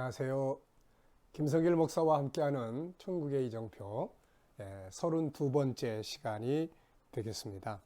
안녕하세요. 김성길 목사와 함께하는 천국의 이정표 32번째 시간이 되겠습니다.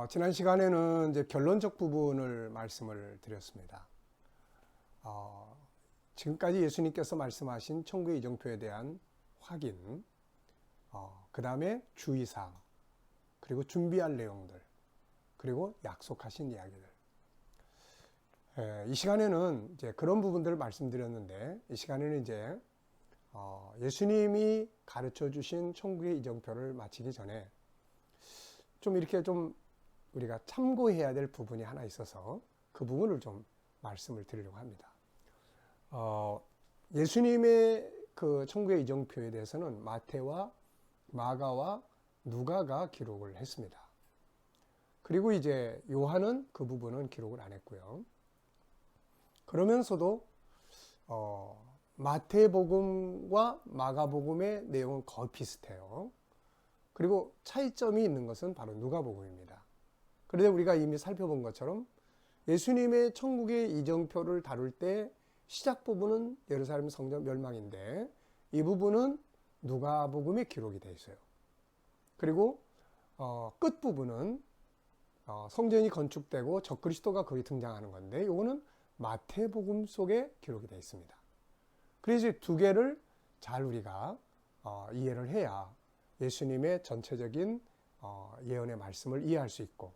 지난 시간에는 이제 결론적 부분을 말씀을 드렸습니다. 지금까지 예수님께서 말씀하신 천국의 이정표에 대한 확인, 그 다음에 주의사항, 그리고 준비할 내용들, 그리고 약속하신 이야기들. 이 시간에는 이제 그런 부분들을 말씀드렸는데, 이 시간에는 이제 예수님이 가르쳐 주신 천국의 이정표를 마치기 전에 좀 이렇게 좀 우리가 참고해야 될 부분이 하나 있어서 그 부분을 좀 말씀을 드리려고 합니다. 예수님의 그 천국의 이정표에 대해서는 마태와 마가와 누가가 기록을 했습니다. 그리고 이제 요한은 그 부분은 기록을 안 했고요. 그러면서도 마태복음과 마가복음의 내용은 거의 비슷해요. 그리고 차이점이 있는 것은 바로 누가복음입니다. 그런데 우리가 이미 살펴본 것처럼 예수님의 천국의 이정표를 다룰 때 시작 부분은 예루살렘 성전 멸망인데 이 부분은 누가복음에 기록이 되어 있어요. 그리고 끝 부분은 성전이 건축되고 적그리스도가 거기 등장하는 건데 이거는 마태복음 속에 기록이 되어 있습니다. 그래서 두 개를 잘 우리가 이해를 해야 예수님의 전체적인 예언의 말씀을 이해할 수 있고,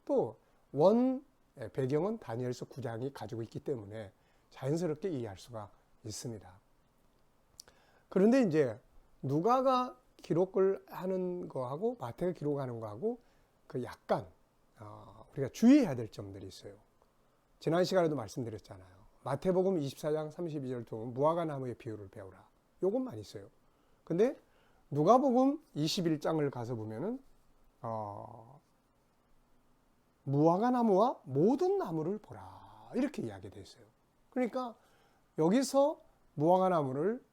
또 배경은 다니엘서 9장이 가지고 있기 때문에 자연스럽게 이해할 수가 있습니다. 그런데 이제 누가가 기록을 하는 거하고 마태가 기록하는 거하고 그 약간 우리가 주의해야 될 점들이 있어요. 지난 시간에도 말씀드렸잖아요. 마태복음 24장 32절 보면 무화과 나무의 비유를 배우라. 요것만 있어요. 근데 누가복음 21장을 가서 보면은 무화과 나무와 모든 나무를 보라. 이렇게 이야기되어 있어요. 그러니까 여기서 무화과 나무를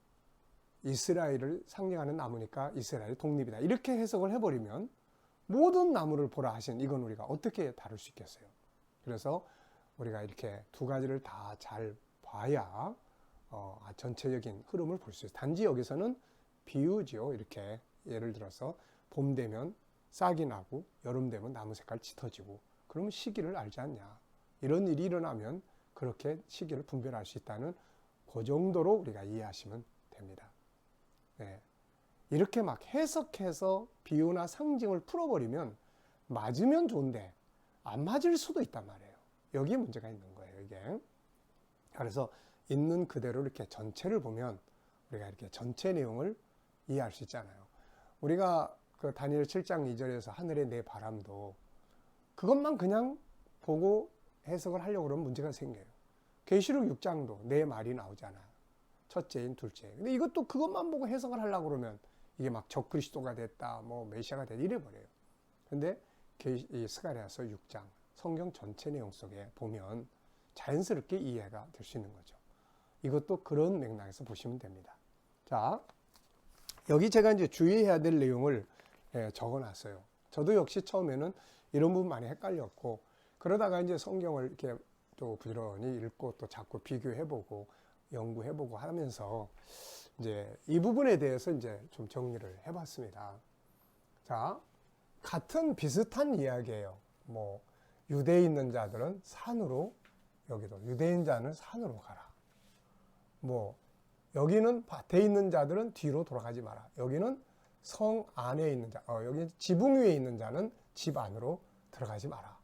이스라엘을 상징하는 나무니까 이스라엘의 독립이다. 이렇게 해석을 해버리면 모든 나무를 보라 하신 이건 우리가 어떻게 다룰 수 있겠어요? 그래서 우리가 이렇게 두 가지를 다 잘 봐야 전체적인 흐름을 볼 수 있어요. 단지 여기서는 비유지요. 이렇게 예를 들어서 봄 되면 싹이 나고 여름 되면 나무 색깔 짙어지고 그러면 시기를 알지 않냐. 이런 일이 일어나면 그렇게 시기를 분별할 수 있다는 그 정도로 우리가 이해하시면 됩니다. 네. 이렇게 막 해석해서 비유나 상징을 풀어버리면 맞으면 좋은데 안 맞을 수도 있단 말이에요. 여기에 문제가 있는 거예요, 이게. 그래서 있는 그대로 이렇게 전체를 보면 우리가 이렇게 전체 내용을 이해할 수 있잖아요. 우리가 그 다니엘 7장 2절에서 하늘의 내 바람도 그것만 그냥 보고 해석을 하려고 그러면 문제가 생겨요. 계시록 6장도 내 말이 나오잖아요. 첫째인 둘째. 근데 이것도 그것만 보고 해석을 하려고 그러면 이게 막 적그리스도가 됐다, 뭐 메시아가 됐다 이래버려요. 근데 이 스가랴서 6장 성경 전체 내용 속에 보면 자연스럽게 이해가 될 수 있는 거죠. 이것도 그런 맥락에서 보시면 됩니다. 자, 여기 제가 이제 주의해야 될 내용을 적어놨어요. 저도 역시 처음에는 이런 부분 많이 헷갈렸고, 그러다가 이제 성경을 이렇게 또 부지런히 읽고 또 자꾸 비교해보고 연구해보고 하면서 이제 이 부분에 대해서 이제 좀 정리를 해봤습니다. 자, 같은 비슷한 이야기예요. 뭐 유대에 있는 자들은 산으로, 여기도 유대인 자는 산으로 가라. 뭐 여기는 밭에 있는 자들은 뒤로 돌아가지 마라. 여기는 성 안에 있는 자, 여기 지붕 위에 있는 자는 집 안으로 들어가지 마라.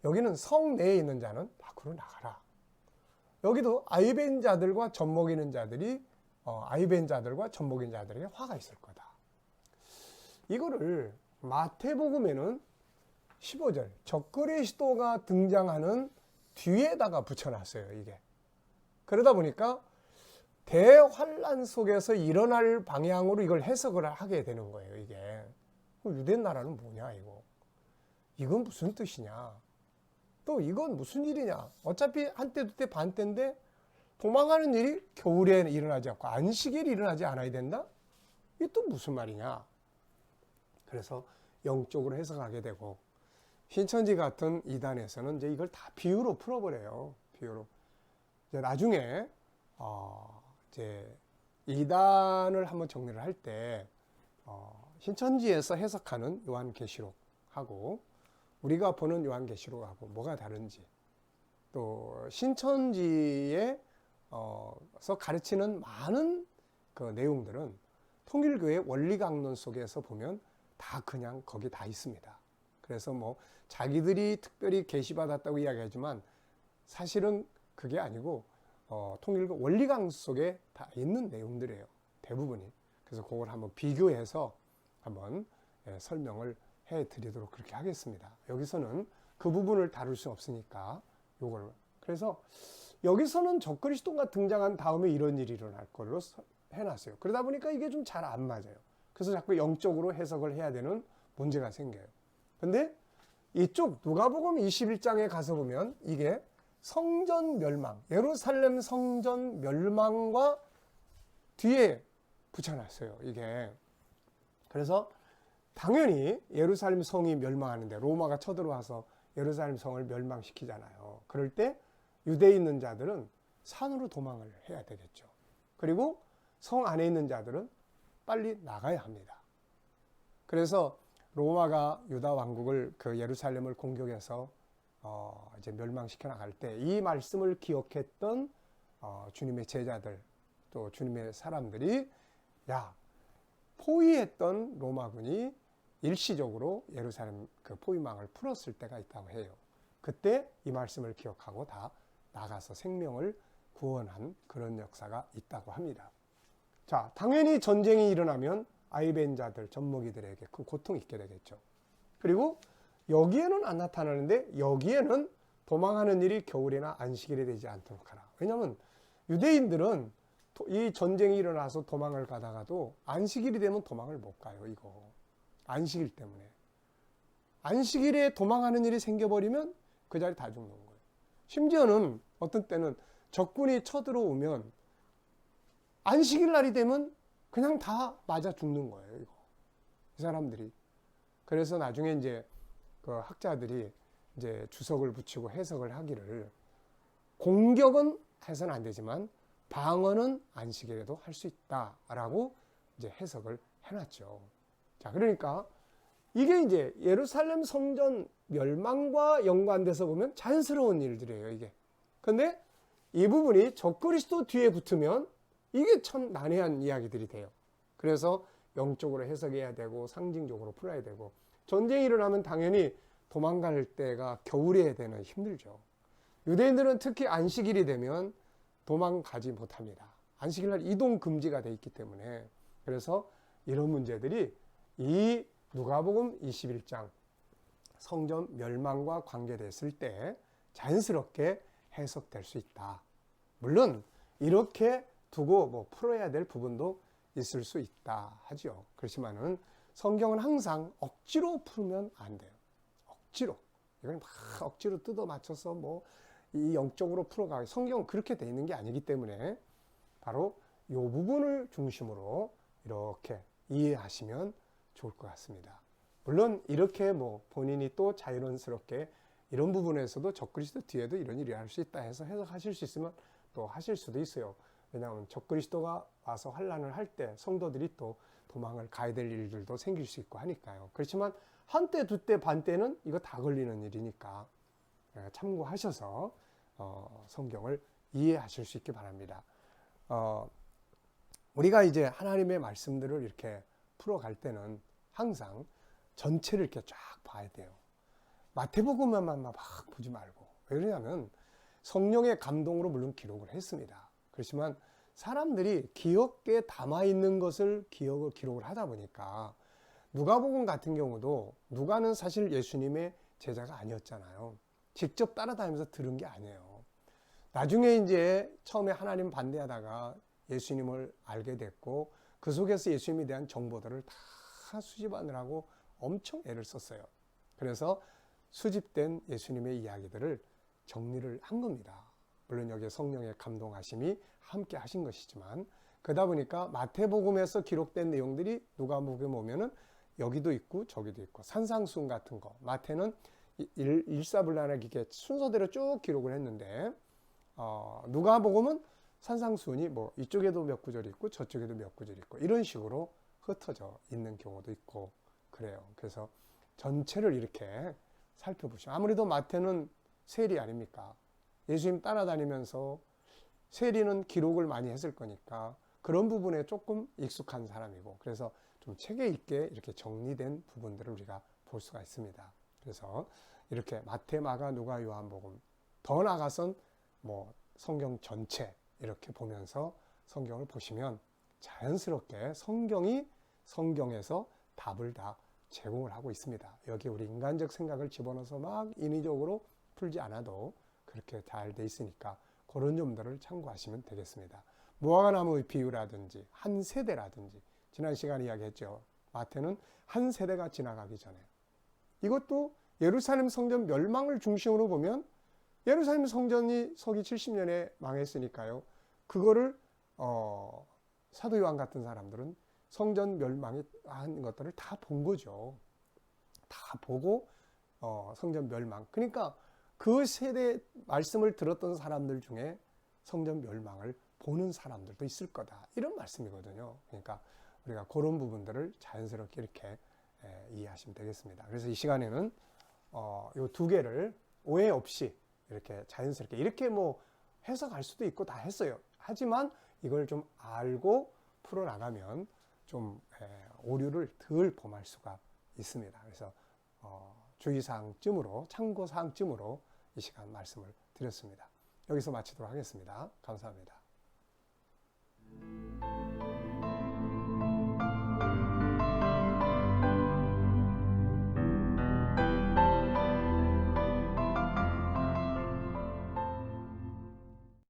여기는 성 내에 있는 자는 밖으로 나가라. 여기도 아이벤 자들과 젖먹이는 자들이 아이벤 자들과 젖먹이는 자들에게 화가 있을 거다. 이거를 마태복음에는 15절 적그리스도가 등장하는 뒤에다가 붙여놨어요. 이게 그러다 보니까 대환란 속에서 일어날 방향으로 이걸 해석을 하게 되는 거예요. 이게 유대 나라는 뭐냐, 이건 무슨 뜻이냐, 또 이건 무슨 일이냐. 어차피 한때 두때 반때인데 도망가는 일이 겨울에 일어나지 않고 안식일이 일어나지 않아야 된다? 이게 또 무슨 말이냐. 그래서 영적으로 해석하게 되고, 신천지 같은 이단에서는 이제 이걸 다 비유로 풀어버려요. 비유로. 이제 나중에 이제 이단을 한번 정리를 할 때 신천지에서 해석하는 요한계시록하고 우리가 보는 요한계시록하고 뭐가 다른지, 또 신천지에서 가르치는 많은 그 내용들은 통일교의 원리강론 속에서 보면 다 그냥 거기 다 있습니다. 그래서 뭐 자기들이 특별히 계시받았다고 이야기하지만 사실은 그게 아니고 통일교 원리강 속에 다 있는 내용들이에요, 대부분이. 그래서 그걸 한번 비교해서 한번 설명을 해 드리도록 그렇게 하겠습니다. 여기서는 그 부분을 다룰 수 없으니까 요걸. 그래서 여기서는 적그리스도가 등장한 다음에 이런 일이 일어날 걸로 해놨어요. 그러다 보니까 이게 좀 잘 안 맞아요. 그래서 자꾸 영적으로 해석을 해야 되는 문제가 생겨요. 근데 이쪽 누가복음 21장에 가서 보면 이게 성전 멸망, 예루살렘 성전 멸망과 뒤에 붙여놨어요, 이게. 그래서 당연히 예루살렘 성이 멸망하는데 로마가 쳐들어와서 예루살렘 성을 멸망시키잖아요. 그럴 때 유대에 있는 자들은 산으로 도망을 해야 되겠죠. 그리고 성 안에 있는 자들은 빨리 나가야 합니다. 그래서 로마가 유다 왕국을 그 예루살렘을 공격해서 이제 멸망시켜 나갈 때 이 말씀을 기억했던 주님의 제자들, 또 주님의 사람들이 포위했던 로마군이 일시적으로 예루살렘 그 포위망을 풀었을 때가 있다고 해요. 그때 이 말씀을 기억하고 다 나가서 생명을 구원한 그런 역사가 있다고 합니다. 자, 당연히 전쟁이 일어나면 아이벤자들, 젖먹이들에게 그 고통이 있게 되겠죠. 그리고 여기에는 안 나타나는데 여기에는 도망하는 일이 겨울이나 안식일이 되지 않도록 하라. 왜냐하면 유대인들은 이 전쟁이 일어나서 도망을 가다가도 안식일이 되면 도망을 못 가요. 이거 안식일 때문에. 안식일에 도망하는 일이 생겨버리면 그 자리 다 죽는 거예요. 심지어는 어떤 때는 적군이 쳐들어오면 안식일 날이 되면 그냥 다 맞아 죽는 거예요. 이거 이 사람들이. 그래서 나중에 이제 그 학자들이 이제 주석을 붙이고 해석을 하기를, 공격은 해서는 안 되지만 방어는 안식일에도 할 수 있다라고 이제 해석을 해놨죠. 자, 그러니까 이게 이제 예루살렘 성전 멸망과 연관돼서 보면 자연스러운 일들이에요, 이게. 근데 이 부분이 적그리스도 뒤에 붙으면 이게 참 난해한 이야기들이 돼요. 그래서 영적으로 해석해야 되고 상징적으로 풀어야 되고, 전쟁이 일어나면 당연히 도망갈 때가 겨울에 되면 힘들죠. 유대인들은 특히 안식일이 되면 도망가지 못합니다. 안식일날 이동 금지가 돼 있기 때문에. 그래서 이런 문제들이 이 누가복음 21장 성전 멸망과 관계됐을 때 자연스럽게 해석될 수 있다. 물론 이렇게 두고 뭐 풀어야 될 부분도 있을 수 있다 하죠. 그렇지만은 성경은 항상 억지로 풀면 안 돼요. 억지로. 이걸 막 억지로 뜯어 맞춰서 뭐 이 영적으로 풀어가기, 성경은 그렇게 돼 있는 게 아니기 때문에 바로 이 부분을 중심으로 이렇게 이해하시면 좋을 것 같습니다. 물론 이렇게 뭐 본인이 또 자유론스럽게 이런 부분에서도 적그리스도 뒤에도 이런 일이 할 수 있다 해서 해석하실 수 있으면 또 하실 수도 있어요. 왜냐하면 적그리스도가 와서 환난을 할 때 성도들이 또 도망을 가야 될 일들도 생길 수 있고 하니까요. 그렇지만 한때, 두때, 반때는 이거 다 걸리는 일이니까 참고하셔서 성경을 이해하실 수 있기 바랍니다. 우리가 이제 하나님의 말씀들을 이렇게 풀어갈 때는 항상 전체를 이렇게 쫙 봐야 돼요. 마태복음만 막 보지 말고. 왜 그러냐면 성령의 감동으로 물론 기록을 했습니다. 그렇지만 사람들이 기억에 담아있는 것을 기록을 하다 보니까, 누가복음 같은 경우도 누가는 사실 예수님의 제자가 아니었잖아요. 직접 따라다니면서 들은 게 아니에요. 나중에 이제 처음에 하나님 반대하다가 예수님을 알게 됐고 그 속에서 예수님에 대한 정보들을 다 수집하느라고 엄청 애를 썼어요. 그래서 수집된 예수님의 이야기들을 정리를 한 겁니다. 물론 여기에 성령의 감동하심이 함께 하신 것이지만, 그러다 보니까 마태복음에서 기록된 내용들이 누가복음에 오면은 여기도 있고 저기도 있고, 산상수훈 같은 거 마태는 일사불란하게 순서대로 쭉 기록을 했는데 누가복음은 산상수훈이 뭐 이쪽에도 몇 구절이 있고 저쪽에도 몇 구절이 있고 이런 식으로 흩어져 있는 경우도 있고 그래요. 그래서 전체를 이렇게 살펴보시면 아무래도 마태는 세리 아닙니까? 예수님 따라다니면서 세리는 기록을 많이 했을 거니까 그런 부분에 조금 익숙한 사람이고 그래서 좀 체계 있게 이렇게 정리된 부분들을 우리가 볼 수가 있습니다. 그래서 이렇게 마태, 마가, 누가, 요한복음 더 나아가선 뭐 성경 전체 이렇게 보면서 성경을 보시면 자연스럽게 성경이 성경에서 답을 다 제공을 하고 있습니다. 여기 우리 인간적 생각을 집어넣어서 막 인위적으로 풀지 않아도 그렇게 잘 돼 있으니까 그런 점들을 참고하시면 되겠습니다. 무화과나무의 비유라든지 한 세대라든지 지난 시간에 이야기했죠. 마태는 한 세대가 지나가기 전에 이것도 예루살렘 성전 멸망을 중심으로 보면 예루살렘 성전이 서기 70년에 망했으니까요. 그거를 사도 요한 같은 사람들은 성전 멸망이 한 것들을 다 본 거죠. 다 보고 성전 멸망. 그러니까 그 세대 말씀을 들었던 사람들 중에 성전 멸망을 보는 사람들도 있을 거다. 이런 말씀이거든요. 그러니까 우리가 그런 부분들을 자연스럽게 이렇게 이해하시면 되겠습니다. 그래서 이 시간에는 이 두 개를 오해 없이 이렇게 자연스럽게 이렇게 뭐 해석할 수도 있고 다 했어요. 하지만 이걸 좀 알고 풀어나가면 좀 오류를 덜 범할 수가 있습니다. 그래서 주의사항쯤으로 참고사항쯤으로 이 시간 말씀을 드렸습니다. 여기서 마치도록 하겠습니다. 감사합니다.